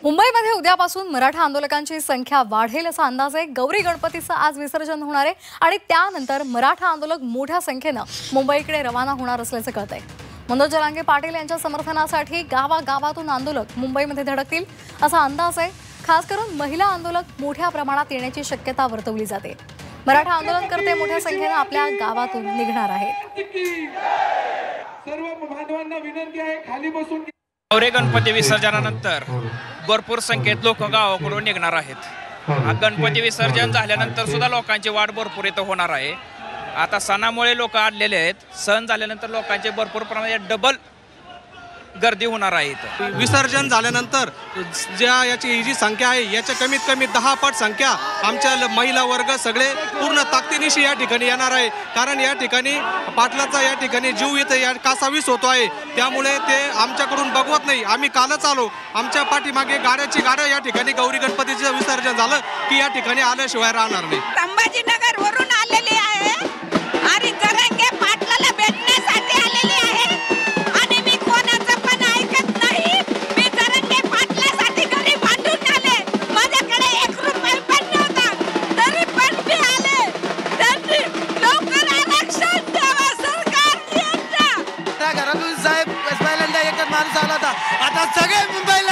मुंबईमध्ये उद्यापासून मराठा आंदोलकांची संख्या वाढेल असा अंदाज आहे। गौरी गणपतीचं आज विसर्जन होणार आहे आणि त्यानंतर मराठा आंदोलक मोठ्या संख्येने मुंबईकडे रवाना होणार असल्याचं कळतंय। मनोज जरांगे पाटील यांच्या समर्थनासाठी गावागावातून आंदोलक मुंबईमध्ये धडकतील असा अंदाज आहे। खास करून महिला आंदोलक मोठ्या प्रमाणात येण्याची शक्यता वर्तवली जाते। मराठा आंदोलनकर्ते मोठ्या संख्येने आपल्या गावातून निघणार आहेत। सर्व बांधवांना विनंती आहे खाली बसून गौरी गणपती विसर्जनानंतर भरपूर संख्येत लोक गावाकडून निघणार आहेत। गणपती विसर्जन झाल्यानंतर सुद्धा लोकांची वाट भरपूर इथं होणार आहे। आता सणामुळे लोक आलेले आहेत। सण झाल्यानंतर लोकांचे भरपूर प्रमाणात डबल गर्दी होणार आहे इथं। विसर्जन झाल्यानंतर याची जी संख्या आहे याच्या कमीत कमी 10 पट संख्या आमच्या महिला वर्ग सगळे पूर्ण ताकदीनिशी या ठिकाणी येणार आहे। कारण या ठिकाणी पाटलाचा या ठिकाणी जीव इथं कासावीस होतो आहे, त्यामुळे ते आमच्याकडून बघवत नाही। आम्ही कालच आलो, आमच्या पाठीमागे गाड्या या ठिकाणी गौरी गणपतीचं विसर्जन झालं की या ठिकाणी आल्याशिवाय राहणार नाही। संभाजीनगर वरून आलेले आहे आणि जरांगे पाटलाला भेटण्यासाठी आलेले आहे आणि मी कोणाचं पण ऐकत नाही। मी जरांगे पाटलासाठी घरी भांडून आले, माझ्याकडे 1 रुपया पण नव्हता, तरी पण मी आले। त्यांनी लवकर आरक्षण द्यावा सरकारने। घरातून साहेब पहिल्यांदा एकच माणूस आला होता, आता सगळे मुंबईला